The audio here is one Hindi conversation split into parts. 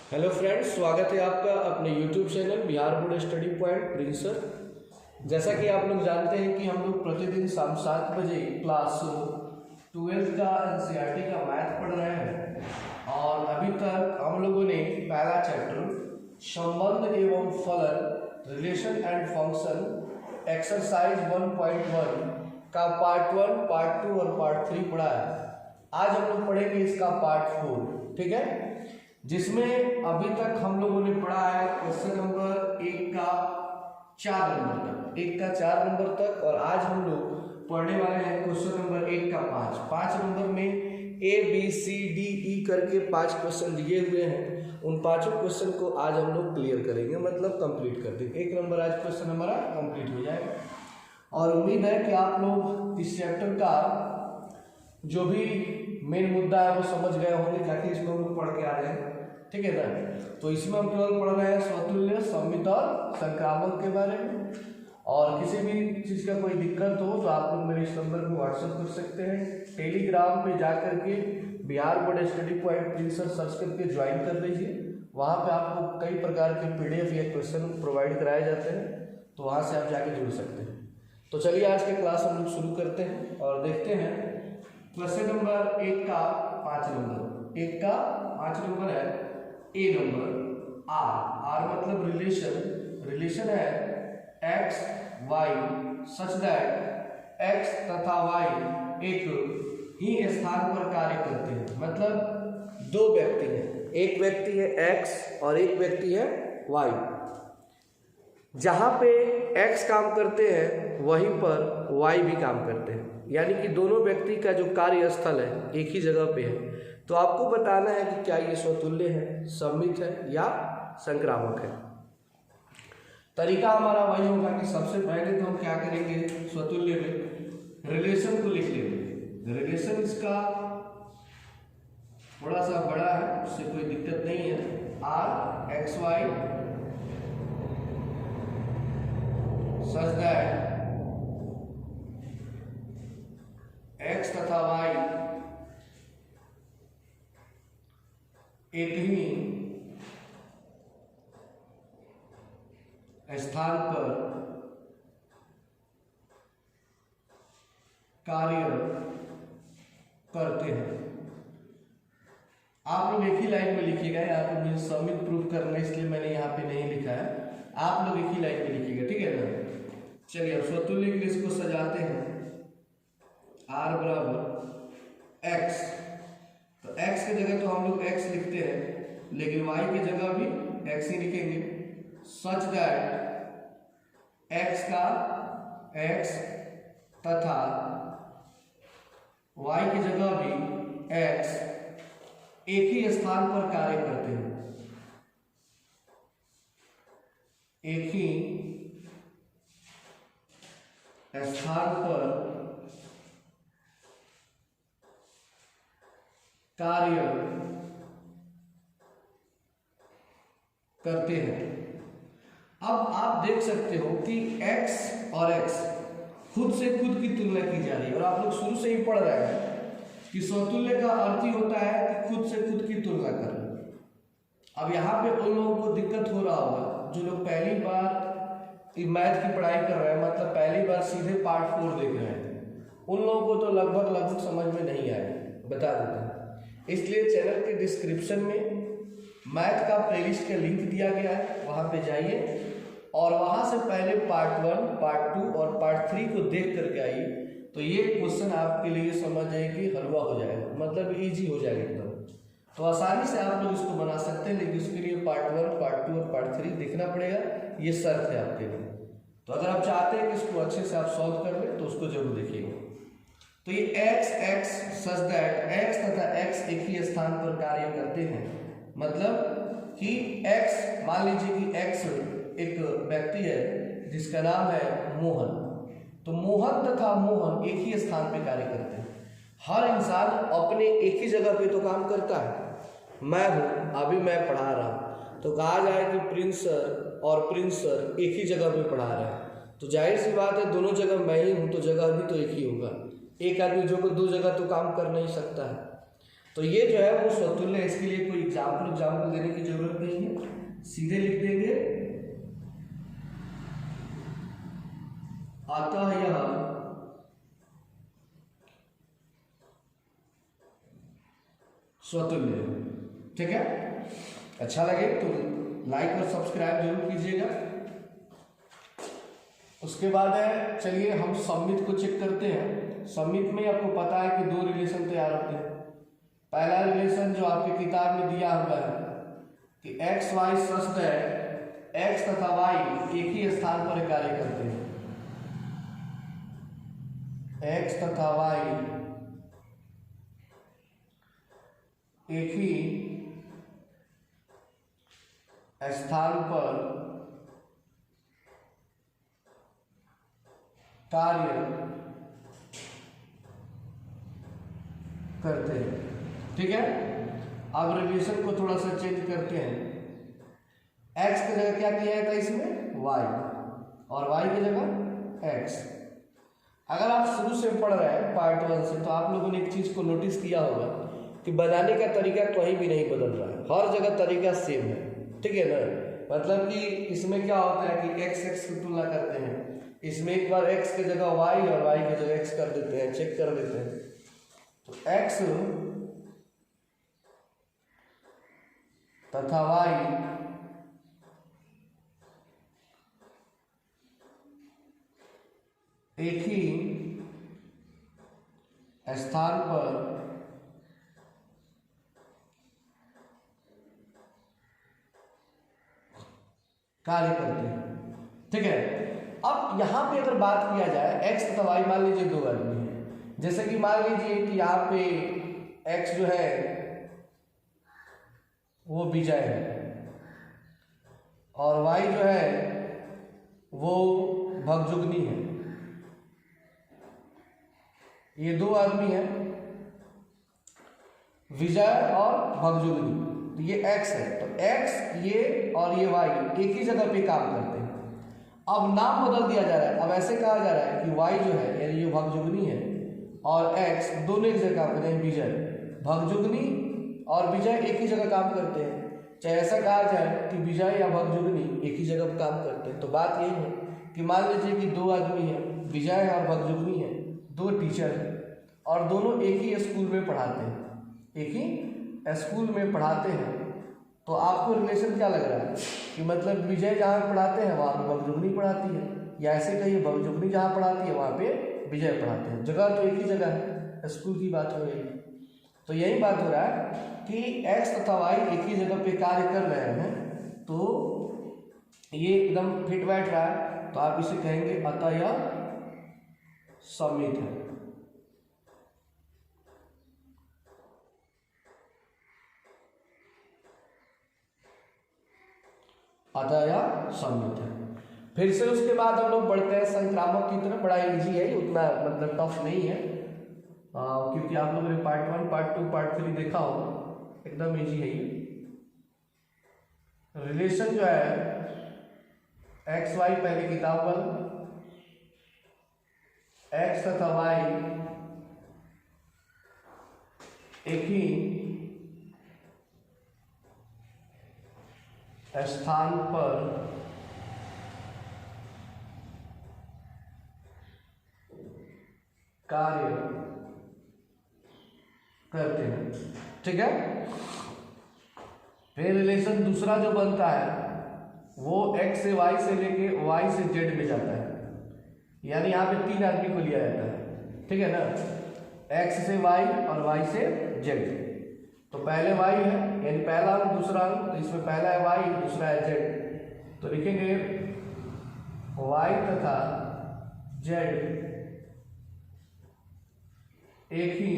हेलो फ्रेंड्स, स्वागत है आपका अपने YouTube channel Bihar board study point प्रिंसर। जैसा कि आप लोग जानते हैं कि हम लोग प्रतिदिन शाम 7 बजे क्लास 12 का एनसीईआरटी का मैथ पढ़ रहे हैं और अभी तक हम लोगों ने पहला चैप्टर संबंध एवं फलन रिलेशन एंड फंक्शन एक्सरसाइज 1.1 का पार्ट 1, पार्ट 2 और पार्ट 3 पढ़ा है। आज हम लोग पढ़ेंगे इसका पार्ट 4, ठीक है, जिसमें अभी तक हम लोगों ने पढ़ा है क्वेश्चन नंबर 1 का 4 नंबर तक और आज हम लोग पढ़ने वाले हैं क्वेश्चन नंबर 1 का 5 नंबर में ABCDE करके 5 क्वेश्चन दिए हुए हैं। उन पांचों क्वेश्चन को आज हम लोग क्लियर करेंगे, मतलब कंप्लीट कर देंगे। 1 नंबर आज क्वेश्चन हमारा कंप्लीट हो जाएगा और उम्मीद है कि आप लोग इस चैप्टर का जो भी मेन मुद्दा है वो समझ गए होंगे, जाके इसको हम लोग पढ़ के आ रहे हैं, ठीक है ना। तो इसमें हम केवल पढ़ रहे हैं स्वतुल्य, सममित और संक्रामक के बारे में। और किसी भी चीज़ का कोई दिक्कत हो तो आप लोग मेरे इस नंबर पर व्हाट्सएप कर सकते हैं। टेलीग्राम पे जा करके बिहार बोर्ड स्टडी पॉइंट प्रिंसर सर्च करके ज्वाइन कर लीजिए। वहाँ पे आपको कई प्रकार के PDF या क्वेश्चन प्रोवाइड कराए जाते हैं, तो वहाँ से आप जाके जुड़ सकते हैं। तो चलिए आज के क्लास हम लोग शुरू करते हैं और देखते हैं क्वेश्चन नंबर 1 का 5 नंबर है। A नंबर R मतलब रिलेशन है x y such that x तथा y एक ही स्थान पर कार्य करते हैं। मतलब दो व्यक्ति हैं, एक व्यक्ति है x और एक व्यक्ति है y। जहाँ पे x काम करते हैं वहीं पर y भी काम करते हैं, यानी कि दोनों व्यक्ति का जो कार्यस्थल है एक ही जगह पे है। तो आपको बताना है कि क्या ये स्वतुल्य है, सममित है या संक्रामक है। तरीका हमारा वही होगा कि सबसे पहले तो हम क्या करेंगे, स्वतुल्य में रिलेशन को लिख लेंगे। रिलेशन इसका थोड़ा सा बड़ा है, उससे कोई दिक्कत नहीं है। R x y such that x तथा y एक ही स्थान पर कार्य करते हैं। आप लोग एक ही लाइन में लिखिएगा। यहाँ पे मुझे सममित प्रूफ करना है, इसलिए मैंने यहाँ पे नहीं लिखा है। आप लोग एक ही लाइन में लिखिएगा, ठीक है ना। चलिए अब स्वतुल्य के लिए इसको सजाते हैं। R बराबर x, तो x की जगह तो हम लोग x लिखते हैं, लेकिन y की जगह भी x ही लिखेंगे। सच दैट x का x तथा y की जगह भी x एक ही स्थान पर कार्य करते हैं, एक ही स्थान पर कार्य करते हैं। अब आप देख सकते हो कि x और x खुद से खुद की तुलना की जा रही है और आप लोग शुरू से ही पढ़ रहे हैं कि स्वतुल्य का अर्थ ही होता है कि खुद से खुद की तुलना करना। अब यहाँ पे उन लोगों को दिक्कत हो रहा होगा जो लोग पहली बार मैथ की पढ़ाई कर रहे हैं, मतलब पहली बार सीधे पार्ट 4 देख रहे हैं। उन लोगों को तो लगभग समझ में नहीं आएगा, बता देते हैं। इसलिए चैनल के डिस्क्रिप्शन में मैथ का प्लेलिस्ट का लिंक दिया गया है, वहाँ पे जाइए और वहाँ से पहले पार्ट 1, पार्ट 2 और पार्ट 3 को देख करके आइए। तो ये क्वेश्चन आपके लिए समझ जाएगी, हलवा हो जाएगा, मतलब इजी हो जाएगा एकदम। तो आसानी से आप लोग इसको बना सकते हैं, लेकिन उसके लिए पार्ट 1, पार्ट 2 और पार्ट 3 देखना पड़ेगा। ये शर्त है आपके लिए। तो अगर आप चाहते हैं कि इसको अच्छे से आप सॉल्व कर लें तो उसको जरूर देखिएगा। तो ये x सच दैट x तथा x एक ही स्थान पर कार्य करते हैं, मतलब कि x, मान लीजिए कि x एक व्यक्ति है जिसका नाम है मोहन। तो मोहन तथा मोहन एक ही स्थान पर कार्य करते हैं। हर इंसान अपने एक ही जगह पे तो काम करता है। मैं हूँ, अभी मैं पढ़ा रहा हूँ, तो कहा जाए कि प्रिंसर और प्रिंसर एक ही जगह पे पढ़ा रहे हैं, तो जाहिर सी बात है दोनों जगह मैं ही हूँ, तो जगह भी तो एक ही होगा। एक आदमी जो को दो जगह तो काम कर नहीं सकता है। तो ये जो है वो स्वतुल्य है। इसके लिए कोई एग्जाम्पल देने की जरूरत नहीं है, सीधे लिख देंगे अतः यह स्वतुल्य है। ठीक है, अच्छा लगे तो लाइक और सब्सक्राइब जरूर कीजिएगा। उसके बाद है, चलिए हम सममित को चेक करते हैं। सममित में आपको पता है कि दो रिलेशन तैयार होते हैं। पहला रिलेशन जो आपकी किताब में दिया हुआ है कि एक्स वाई स्वस्थ है, एक्स तथा वाई एक ही स्थान पर कार्य करते हैं। एक्स तथा वाई एक ही स्थान पर कार्य करते हैं। ठीक है, अब रिलेशन को थोड़ा सा चेंज करते हैं। x की जगह क्या किया था इसमें, y, और y की जगह x। अगर आप शुरू से पढ़ रहे हैं पार्ट 1 से, तो आप लोगों ने एक चीज को नोटिस किया होगा कि बनाने का तरीका कहीं भी नहीं बदल रहा है, हर जगह तरीका सेम है। ठीक है ना, मतलब कि इसमें क्या होता है कि x की तुलना करते हैं, इसमें एक बार x की जगह y और y की जगह x कर देते हैं, चेक कर देते हैं। तो x तथा y एक ही स्थान पर कार्य करते हैं। ठीक है, अब यहां पे अगर बात किया जाए x तथा y, मान लीजिए दो आदमी हैं। जैसे कि मान लीजिए कि यहाँ पे x जो है वो विजय है और y जो है वो भगजुगनी है। ये दो आदमी हैं, विजय और भगजुगनी, तो ये x है। तो x ये और ये y एक ही जगह पे काम करते हैं। अब नाम बदल दिया जा रहा है। अब ऐसे कहा जा रहा है कि y जो है यानी ये भगजुगनी है और x दोनों एक जगह काम करते हैं। विजय, भगजुगनी और विजय एक ही जगह काम करते हैं। चाहे ऐसा कहा जाए कि विजय या भगजुगनी एक ही जगह पर काम करते हैं। तो बात यही है कि मान लीजिए कि दो आदमी हैं, विजय और भगजुगनी है, दो टीचर हैं और दोनों एक ही स्कूल में पढ़ाते हैं, एक ही स्कूल में पढ़ाते हैं। तो आपको रिलेशन क्या लग रहा है कि मतलब विजय जहाँ पढ़ाते हैं वहाँ पे भगजुगनी पढ़ाती है, या ऐसे कहिए भगजुगनी जहाँ पढ़ाती है वहाँ पे विजय पढ़ाते हैं। जगह तो एक ही जगह है, स्कूल की बात हो रही है। तो यही बात हो रहा है कि x तथा y एक ही जगह पे कार्य कर रहे हैं, तो ये एकदम फिट बैठ रहा है। तो आप इसे कहेंगे अतः यह सममित है। अतः यह सममित है। फिर से उसके बाद हम लोग बढ़ते हैं संक्रामक की तरफ। बड़ा इजी है, उतना मतलब टफ नहीं है, क्योंकि आप लोगों ने पार्ट 1, पार्ट 2, पार्ट 3 देखा होगा, एकदम इजी है ये। रिलेशन जो है एक्स वाई पहले किताब पर, एक्स तथा वाई एक ही स्थान पर कार्य करते हैं। ठीक है, फिर रिलेशन दूसरा जो बनता है वो x से y से लेके y से z में जाता है, यानी यहाँ पे तीन आदमी को लिया जाता है। ठीक है ना, x से y और y से z। तो पहले y है यानी पहला अंक, दूसरा अंक, तो इसमें पहला है y, दूसरा है z। तो लिखेंगे y तथा z एक ही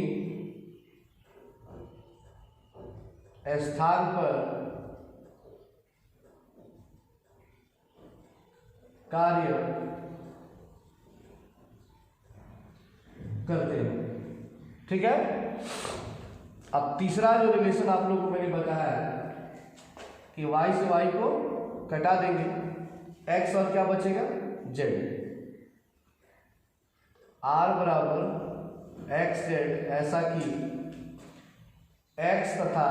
स्थान पर कार्य करते हैं। ठीक है, अब तीसरा जो रिलेशन आप लोगों को मैंने बताया है कि y से y को कटा देंगे, x और क्या बचेगा z, r बराबर xz, ऐसा कि एक्स तथा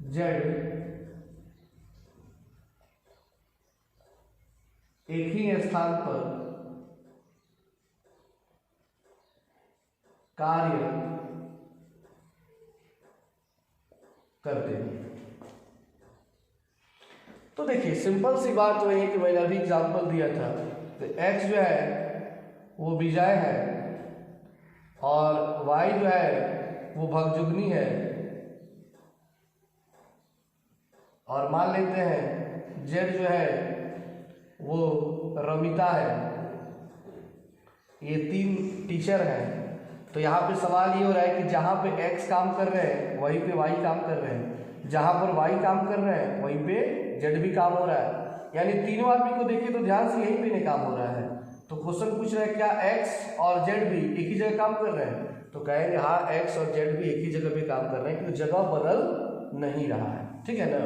जेड एक ही स्थान पर कार्य करते हैं। तो देखिए सिंपल सी बात वही है कि मैंने अभी एग्जांपल दिया था, तो x जो है वो विजय है और y जो है वो भगजुगनी है, और मान लेते हैं z जो है वो रमिता है। ये 3 टीचर हैं। तो यहाँ पे सवाल ये हो रहा है कि जहाँ पे x काम कर रहे हैं वहीं पे y काम कर रहे हैं, जहाँ पर y काम कर रहे हैं वहीं पे z भी काम हो रहा है। यानी तीनों आदमी को देखिए तो ध्यान से यहीं पे काम हो रहा है। तो क्वेश्चन पूछ रहा है क्या x और z भी एक ही जगह काम कर रहे हैं, तो कहेंगे हाँ x और z भी एक ही जगह पे काम कर रहे हैं, क्योंकि जगह बदल नहीं रहा है। ठीक है ना।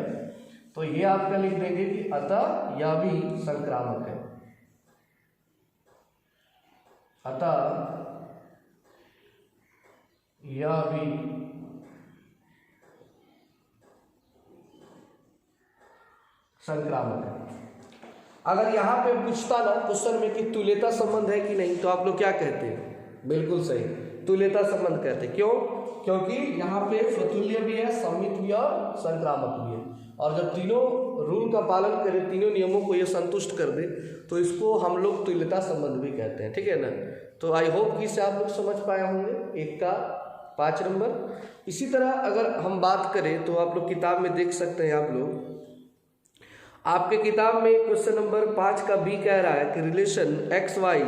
तो ये आपका लिख देंगे कि अतः यह भी संक्रामक है, अतः यह भी संक्रामक है। अगर यहाँ पे पूछता ना क्वेश्चन में कि तुल्यता संबंध है कि नहीं, तो आप लोग क्या कहते हैं? बिल्कुल सही, तुल्यता संबंध कहते हैं। क्यों? क्योंकि यहाँ पे स्वतुल्य भी है, सम्मित भी है और संक्रामक भी है। और जब तीनों रूल का पालन करे, तीनों नियमों को ये संतुष्ट कर दे, तो इसको हम लोग तुल्यता संबंध भी कहते हैं। ठीक है ना। तो आई होप कि इसे आप लोग समझ पाए होंगे। 1 का 5 नंबर। इसी तरह अगर हम बात करें तो आप लोग किताब में देख सकते हैं, आप लोग आपके किताब में क्वेश्चन नंबर 5 का बी कह रहा है कि रिलेशन एक्स वाई,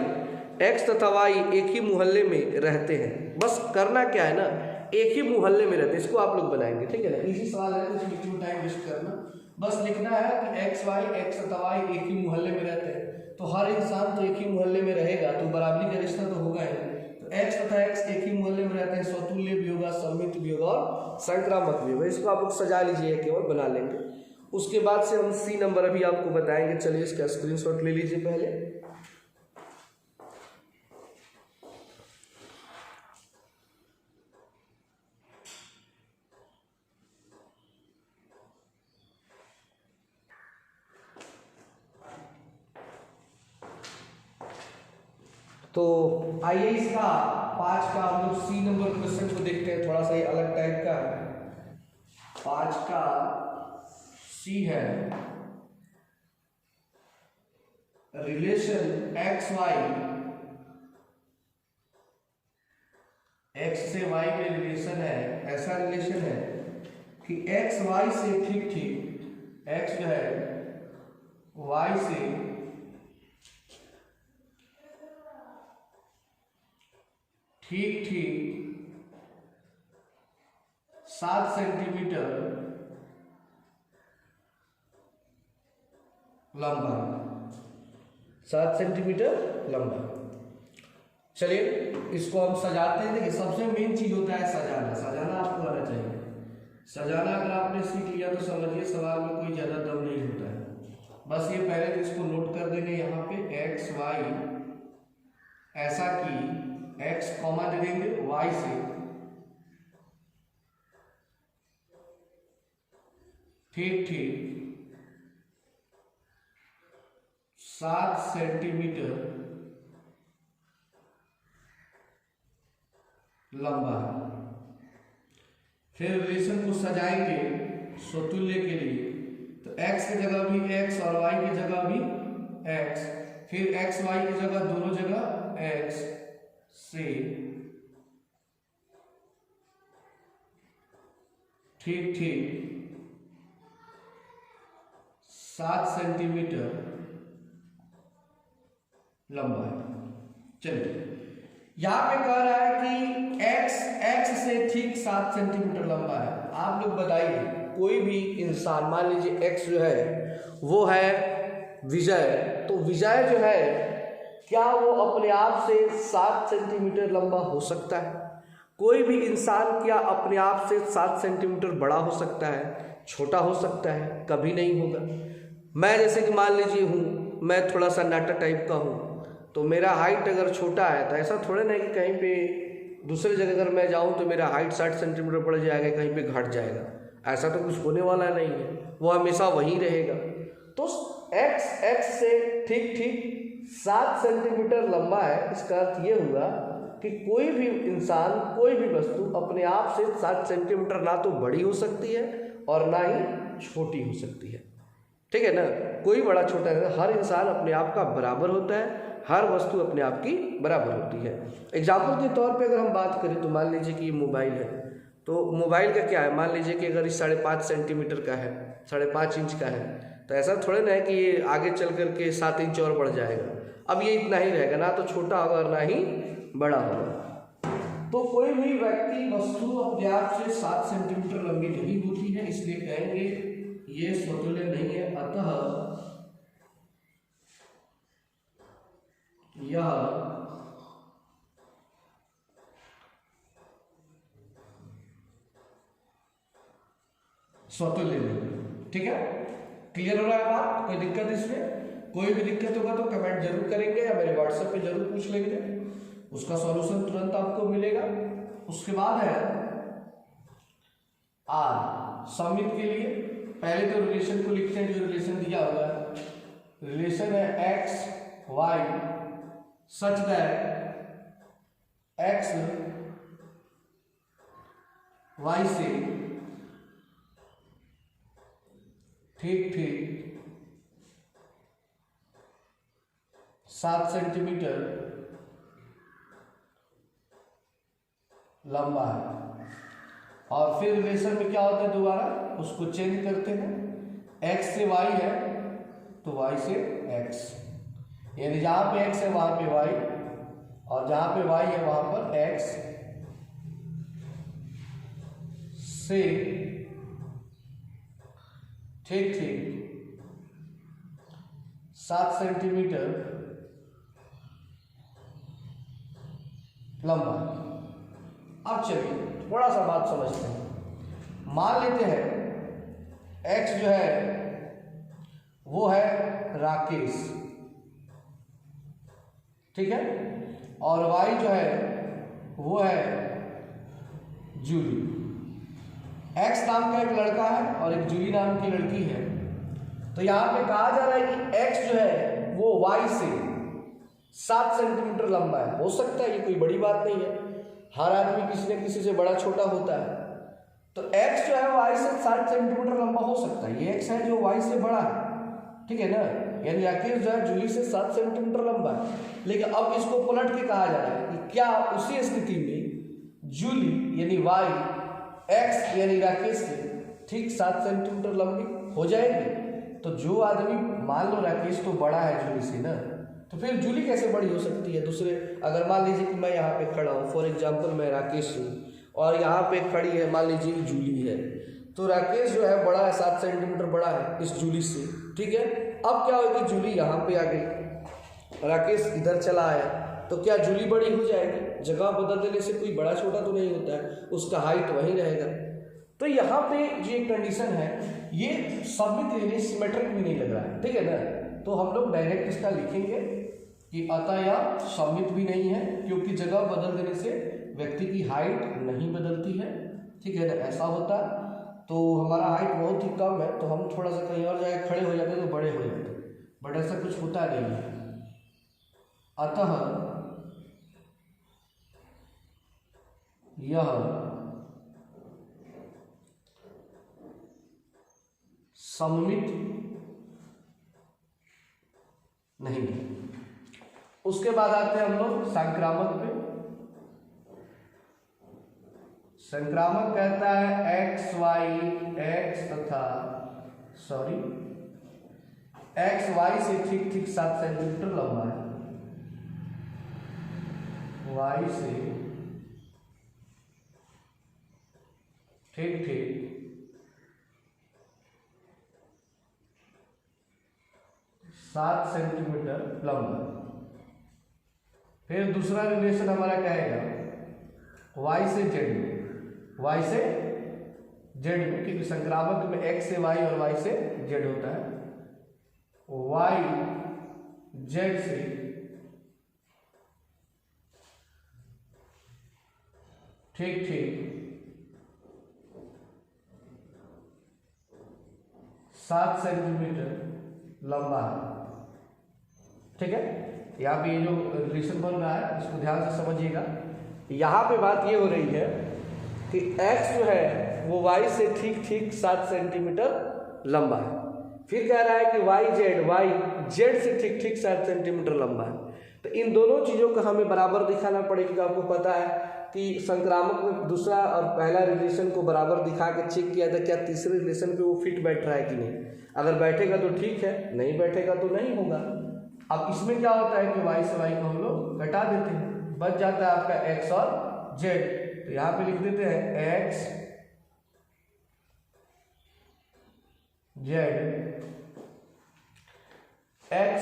एक्स तथा वाई एक ही मोहल्ले में रहते हैं। बस करना क्या है ना, एक ही मोहल्ले में रहते हैं, इसको आप लोग बनाएंगे। ठीक है ना। इसी सवाल है, कुछ लिखने में टाइम वेस्ट करना, बस लिखना है कि एक्स वाई, एक्स तथा वाई एक ही मोहल्ले में रहते हैं। तो हर इंसान तो एक ही मोहल्ले में रहेगा, तो बराबरी का रिश्ता तो होगा ही। तो एक्स तथा एक्स एक ही मोहल्ले में रहते हैं, स्वतुल्य भी होगा, सम्मित भी होगा और संक्रामक भी होगा। इसको आप लोग सजा लीजिए, केवल बना लेंगे। उसके बाद से हम सी नंबर अभी आपको बताएंगे। चलिए इसका स्क्रीनशॉट ले लीजिए पहले। तो आइए इसका 5 का हम लोग सी नंबर क्वेश्चन को देखते हैं। थोड़ा सा ये अलग टाइप का है। 5 का सी है, रिलेशन एक्स वाई, एक्स से वाई में रिलेशन है। ऐसा रिलेशन है कि एक्स वाई से ठीक ठीक, एक्स जो है वाई से ठीक ठीक 7 सेंटीमीटर लंबा, 7 सेंटीमीटर लंबा। चलिए इसको हम सजाते हैं। देखिए सबसे मेन चीज होता है सजाना। सजाना आपको आना चाहिए। सजाना अगर आपने सीख लिया तो समझिए सवाल में कोई ज़्यादा दम नहीं होता है। बस ये पहले इसको नोट कर देंगे यहाँ पे एक्स वाई, ऐसा कि एक्स कॉमा दे देंगे वाई से ठीक ठीक 7 सेंटीमीटर लंबा है। फिर रिलेशन को सजाएंगे स्वतुल्य के लिए, तो x की जगह भी x और y की जगह भी x, फिर x y की जगह दोनों जगह x से ठीक ठीक 7 सेंटीमीटर लंबा है। चलिए यहाँ पे कह रहा है कि x से ठीक 7 सेंटीमीटर लंबा है। आप लोग बताइए कोई भी इंसान, मान लीजिए x जो है वो है विजय, तो विजय जो है क्या वो अपने आप से 7 सेंटीमीटर लंबा हो सकता है? कोई भी इंसान क्या अपने आप से 7 सेंटीमीटर बड़ा हो सकता है, छोटा हो सकता है? कभी नहीं होगा। मैं जैसे कि मान लीजिए हूँ, मैं थोड़ा सा नाटा टाइप का हूँ, तो मेरा हाइट अगर छोटा है तो ऐसा थोड़े ना कि कहीं पे दूसरी जगह अगर मैं जाऊँ तो मेरा हाइट 60 सेंटीमीटर बढ़ जाएगा, कहीं पे घट जाएगा, ऐसा तो कुछ होने वाला नहीं है, वो हमेशा वही रहेगा। तो x से ठीक ठीक 7 सेंटीमीटर लंबा है। इसका अर्थ ये हुआ कि कोई भी इंसान, कोई भी वस्तु अपने आप से 7 सेंटीमीटर ना तो बड़ी हो सकती है और ना ही छोटी हो सकती है, ठीक है ना। कोई बड़ा छोटा नहीं, हर इंसान अपने आप का बराबर होता है, हर वस्तु अपने आप की बराबर होती है। एग्जाम्पल के तौर पे अगर हम बात करें तो मान लीजिए कि ये मोबाइल है, तो मोबाइल का क्या है, मान लीजिए कि अगर ये 5.5 सेंटीमीटर का है, 5.5 इंच का है, तो ऐसा थोड़े ना है कि ये आगे चल करके 7 इंच और बढ़ जाएगा। अब ये इतना ही रहेगा, ना तो छोटा होगा और ना ही बड़ा होगा। तो कोई भी व्यक्ति वस्तु अपने आप से 7 सेंटीमीटर लंबी नहीं होती है, इसलिए कहेंगे ये स्वतुल्य नहीं है। अतः यह स्वतुल्य नहीं। ठीक है, क्लियर हो रहा है बात? कोई दिक्कत इसमें? कोई भी दिक्कत होगा तो कमेंट जरूर करेंगे या मेरे व्हाट्सएप पे जरूर पूछ लेंगे, उसका सॉल्यूशन तुरंत आपको मिलेगा। उसके बाद है आर, सममित के लिए पहले तो रिलेशन को लिखते हैं, जो रिलेशन दिया हुआ है। रिलेशन है X Y such that X Y से ठीक ठीक 7 सेंटीमीटर लंबा है। और फिर रिलेशन में क्या होता है, दोबारा उसको चेंज करते हैं। x से y है तो y से x, यानी जहां पे x है वहां पे y, और जहां पे y है वहां पर x से ठीक ठीक 7 सेंटीमीटर लंबा। अब चलिए थोड़ा सा बात समझते हैं। मान लेते हैं x जो है वो है राकेश, ठीक है, और y जो है वो है जूली। x नाम का एक लड़का है और एक जूली नाम की लड़की है। तो यहां पे कहा जा रहा है कि x जो है वो y से 7 सेंटीमीटर लंबा है। हो सकता है, ये कोई बड़ी बात नहीं है, हर आदमी किसी न किसी से बड़ा छोटा होता है। तो x जो है वो y से 7 सेंटीमीटर लंबा हो सकता है। ये x है जो y से बड़ा है, ठीक है ना, यानी राकेश जो है जूली से 7 सेंटीमीटर लंबा है। लेकिन अब इसको पलट के कहा जा रहा है कि क्या उसी स्थिति में जूली यानी y x यानी राकेश से ठीक 7 सेंटीमीटर लंबी हो जाएगी। तो जो आदमी, मान लो राकेश तो बड़ा है जूली से ना, तो फिर जूली कैसे बड़ी हो सकती है दूसरे। अगर मान लीजिए कि मैं यहाँ पे खड़ा हूँ, फॉर एग्जांपल मैं राकेश हूँ और यहाँ पे खड़ी है मान लीजिए जूली है, तो राकेश जो है बड़ा है, 7 सेंटीमीटर बड़ा है इस जूली से, ठीक है। अब क्या होगी, जूली यहाँ पे आ गई, राकेश इधर चला आया, तो क्या जूली बड़ी हो जाएगी? जगह बदल देने से कोई बड़ा छोटा तो नहीं होता है, उसका हाइट वही रहेगा। तो यहाँ पे जो कंडीशन है ये सममित यानी सिमेट्रिक भी नहीं लग रहा है, ठीक है ना। तो हम लोग डायरेक्ट इसका लिखेंगे कि अतः यह सममित भी नहीं है, क्योंकि जगह बदल देने से व्यक्ति की हाइट नहीं बदलती है, ठीक है ना, ऐसा होता है। तो हमारा हाइट बहुत ही कम है, तो हम थोड़ा सा कहीं और जाके खड़े हो जाते तो बड़े हो जाते, बट ऐसा कुछ होता नहीं है। अतः यह सममित नहीं है। उसके बाद आते हैं हम लोग संक्रामक पे। संक्रामक कहता है एक्स वाई से ठीक ठीक 7 सेंटीमीटर लंबा है, वाई से ठीक ठीक 7 सेंटीमीटर लंबा। फिर दूसरा रिलेशन हमारा क्या आएगा, वाई से जेड, वाई से जेड में, क्योंकि संक्रामक में एक्स से वाई और वाई से जेड होता है। वाई जेड से ठीक ठीक 7 सेंटीमीटर लंबा है। ठीक है, यहाँ पे ये जो रिलेशन बन रहा है इसको ध्यान से समझिएगा। यहाँ पे बात ये हो रही है कि x जो है वो y से ठीक ठीक 7 सेंटीमीटर लंबा है। फिर कह रहा है कि y z से ठीक ठीक 7 सेंटीमीटर लंबा है। तो इन दोनों चीज़ों को हमें बराबर दिखाना पड़ेगा। आपको पता है कि संक्रामक में दूसरा और पहला रिलेशन को बराबर दिखा के चेक किया था क्या तीसरे रिलेशन पे वो फिट बैठ रहा है कि नहीं। अगर बैठेगा तो ठीक है, नहीं बैठेगा तो नहीं होगा। अब इसमें क्या होता है कि y से y को हम लोग घटा देते हैं, बच जाता है आपका x और z। तो यहाँ पे लिख देते हैं x z x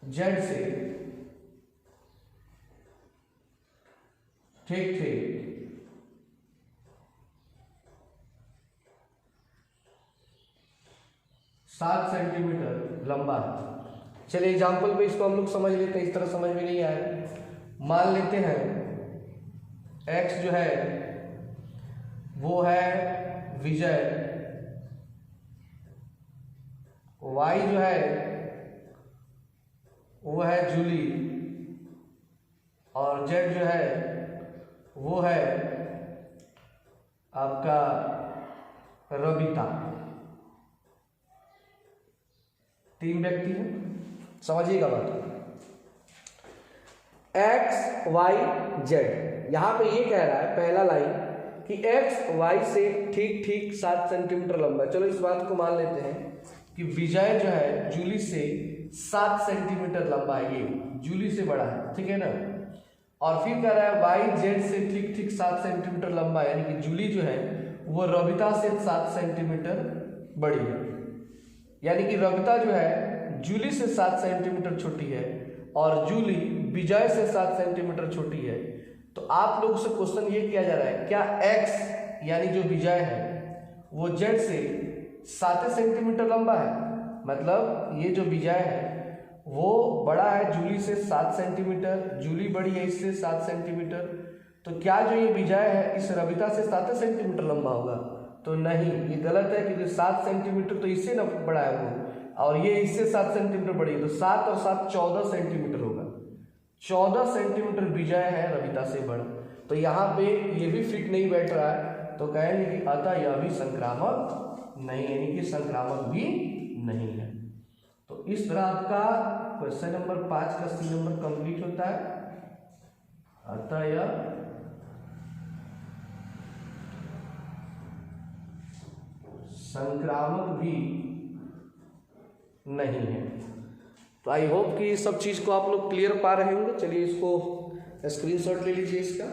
z से ठीक ठीक 7 सेंटीमीटर लंबा है। चलिए एग्जाम्पल पे इसको हम लोग समझ लेते हैं, इस तरह समझ में नहीं आया। मान लेते हैं x जो है वो है विजय, y जो है वो है जूली और z जो है वो है आपका रबिता। 3 व्यक्ति हैं, समझिएगा बात। x y z, यहां पे ये कह रहा है पहला लाइन कि x y से ठीक ठीक 7 सेंटीमीटर लंबा है। चलो इस बात को मान लेते हैं कि विजय जो है जूली से 7 सेंटीमीटर लंबा है, ये जूली से बड़ा है, ठीक है ना। और फिर कह रहा है y z से ठीक ठीक 7 सेंटीमीटर लंबा है, यानी कि जूली जो है वो रबिता से 7 सेंटीमीटर बड़ी है, यानी कि रबिता जो है जूली से 7 सेंटीमीटर छोटी है और जूली विजय से 7 सेंटीमीटर छोटी है। तो आप लोग से क्वेश्चन ये किया जा रहा है क्या x यानी जो विजय है वो z से 7 सेंटीमीटर लंबा है, मतलब ये जो विजय है वो बड़ा है जूली से 7 सेंटीमीटर, जूली बड़ी है इससे 7 सेंटीमीटर। तो क्या जो ये विजय है इस रबिता से 7 सेंटीमीटर लंबा होगा? तो नहीं, ये गलत है, क्योंकि 7 सेंटीमीटर तो इससे ना बड़ा है वो, और ये इससे 7 सेंटीमीटर बड़ी है, तो 7 और 7 14 सेंटीमीटर होगा। 14 सेंटीमीटर विजय है रबिता से बड़ा। तो यहाँ पे ये भी फिट नहीं बैठ रहा है, तो कहेंगे कि अतः यह भी संक्रामक नहीं, यानी कि संक्रामक भी नहीं है। तो इस तरह आपका क्वेश्चन नंबर 5 का सी नंबर कंप्लीट होता है। अतः यह संक्रामक भी नहीं है। तो आई होप कि सब चीज़ को आप लोग क्लियर पा रहे होंगे। चलिए इसको स्क्रीनशॉट ले लीजिए इसका।